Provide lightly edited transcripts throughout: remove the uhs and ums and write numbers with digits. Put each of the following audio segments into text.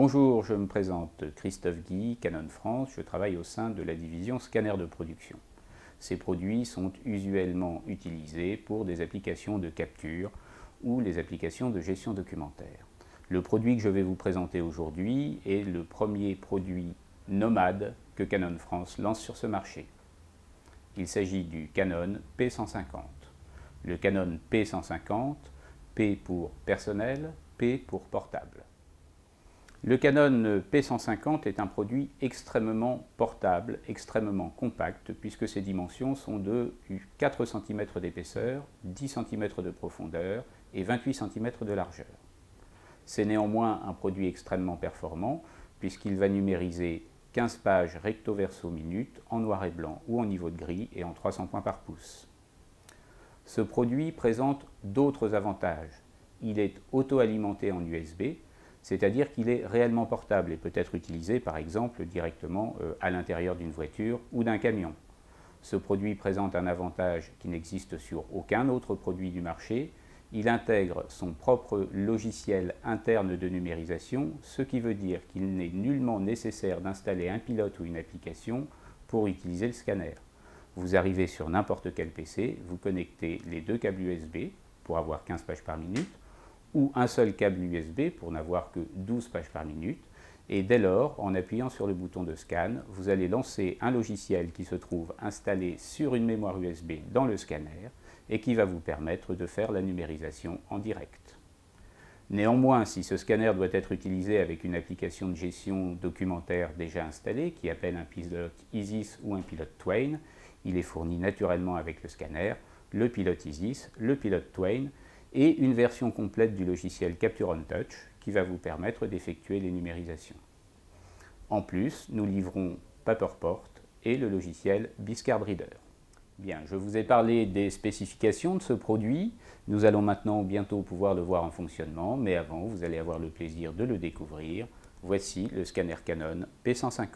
Bonjour, je me présente Christophe Guy, Canon France, je travaille au sein de la division scanner de production. Ces produits sont usuellement utilisés pour des applications de capture ou les applications de gestion documentaire. Le produit que je vais vous présenter aujourd'hui est le premier produit nomade que Canon France lance sur ce marché. Il s'agit du Canon P150. Le Canon P150, P pour personnel, P pour portable. Le Canon P150 est un produit extrêmement portable, extrêmement compact, puisque ses dimensions sont de 4 cm d'épaisseur, 10 cm de profondeur et 28 cm de largeur. C'est néanmoins un produit extrêmement performant, puisqu'il va numériser 15 pages recto verso minute en noir et blanc ou en niveau de gris et en 300 points par pouce. Ce produit présente d'autres avantages. Il est auto-alimenté en USB, c'est-à-dire qu'il est réellement portable et peut être utilisé par exemple directement à l'intérieur d'une voiture ou d'un camion. Ce produit présente un avantage qui n'existe sur aucun autre produit du marché. Il intègre son propre logiciel interne de numérisation, ce qui veut dire qu'il n'est nullement nécessaire d'installer un pilote ou une application pour utiliser le scanner. Vous arrivez sur n'importe quel PC, vous connectez les deux câbles USB pour avoir 15 pages par minute, ou un seul câble USB pour n'avoir que 12 pages par minute, et dès lors, en appuyant sur le bouton de scan, vous allez lancer un logiciel qui se trouve installé sur une mémoire USB dans le scanner et qui va vous permettre de faire la numérisation en direct. Néanmoins, si ce scanner doit être utilisé avec une application de gestion documentaire déjà installée, qui appelle un pilote ISIS ou un pilote Twain, il est fourni naturellement avec le scanner, le pilote ISIS, le pilote Twain, et une version complète du logiciel Capture on Touch qui va vous permettre d'effectuer les numérisations. En plus, nous livrons Paperport et le logiciel Biscard Reader. Bien, je vous ai parlé des spécifications de ce produit. Nous allons maintenant bientôt pouvoir le voir en fonctionnement, mais avant, vous allez avoir le plaisir de le découvrir. Voici le scanner Canon P150.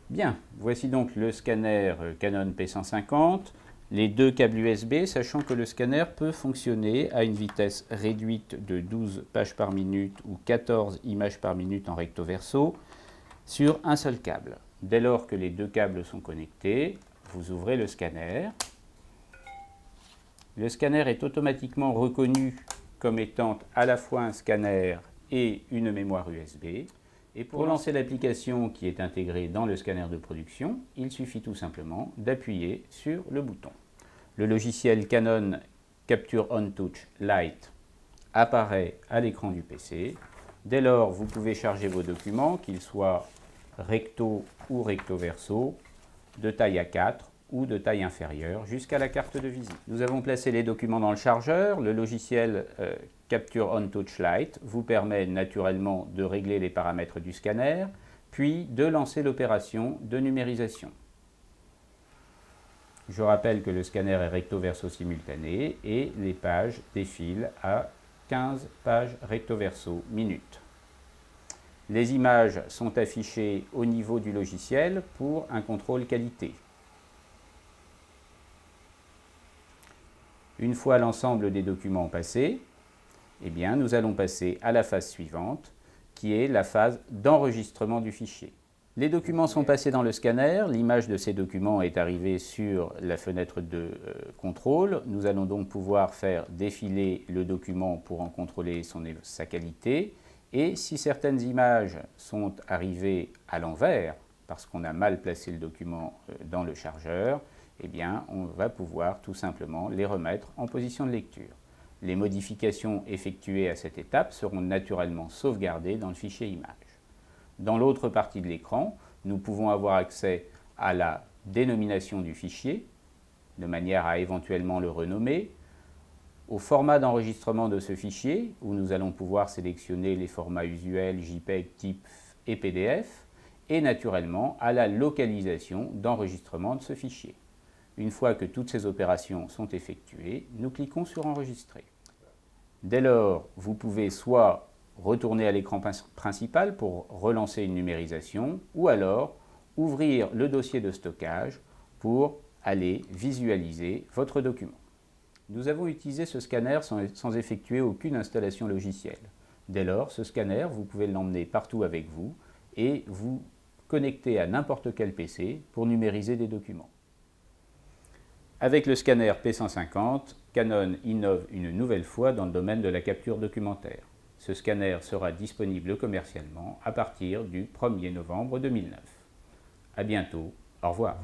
Bien, voici donc le scanner Canon P150. Les deux câbles USB, sachant que le scanner peut fonctionner à une vitesse réduite de 12 pages par minute ou 14 images par minute en recto verso sur un seul câble. Dès lors que les deux câbles sont connectés, vous ouvrez le scanner. Le scanner est automatiquement reconnu comme étant à la fois un scanner et une mémoire USB. Et pour lancer l'application qui est intégrée dans le scanner de production, il suffit tout simplement d'appuyer sur le bouton. Le logiciel Canon Capture on Touch Lite apparaît à l'écran du PC. Dès lors, vous pouvez charger vos documents, qu'ils soient recto ou recto verso, de taille A4 ou de taille inférieure, jusqu'à la carte de visite. Nous avons placé les documents dans le chargeur. Le logiciel Capture on Touch Lite vous permet naturellement de régler les paramètres du scanner, puis de lancer l'opération de numérisation. Je rappelle que le scanner est recto-verso simultané et les pages défilent à 15 pages recto-verso minute. Les images sont affichées au niveau du logiciel pour un contrôle qualité. Une fois l'ensemble des documents passés, eh bien, nous allons passer à la phase suivante, qui est la phase d'enregistrement du fichier. Les documents sont passés dans le scanner, l'image de ces documents est arrivée sur la fenêtre de contrôle. Nous allons donc pouvoir faire défiler le document pour en contrôler sa qualité. Et si certaines images sont arrivées à l'envers, parce qu'on a mal placé le document dans le chargeur, eh bien, on va pouvoir tout simplement les remettre en position de lecture. Les modifications effectuées à cette étape seront naturellement sauvegardées dans le fichier image. Dans l'autre partie de l'écran, nous pouvons avoir accès à la dénomination du fichier, de manière à éventuellement le renommer, au format d'enregistrement de ce fichier, où nous allons pouvoir sélectionner les formats usuels JPEG, TIFF et PDF, et naturellement à la localisation d'enregistrement de ce fichier. Une fois que toutes ces opérations sont effectuées, nous cliquons sur Enregistrer. Dès lors, vous pouvez soit retourner à l'écran principal pour relancer une numérisation, ou alors ouvrir le dossier de stockage pour aller visualiser votre document. Nous avons utilisé ce scanner sans effectuer aucune installation logicielle. Dès lors, ce scanner, vous pouvez l'emmener partout avec vous et vous connecter à n'importe quel PC pour numériser des documents. Avec le scanner P150, Canon innove une nouvelle fois dans le domaine de la capture documentaire. Ce scanner sera disponible commercialement à partir du 1er novembre 2009. À bientôt, au revoir.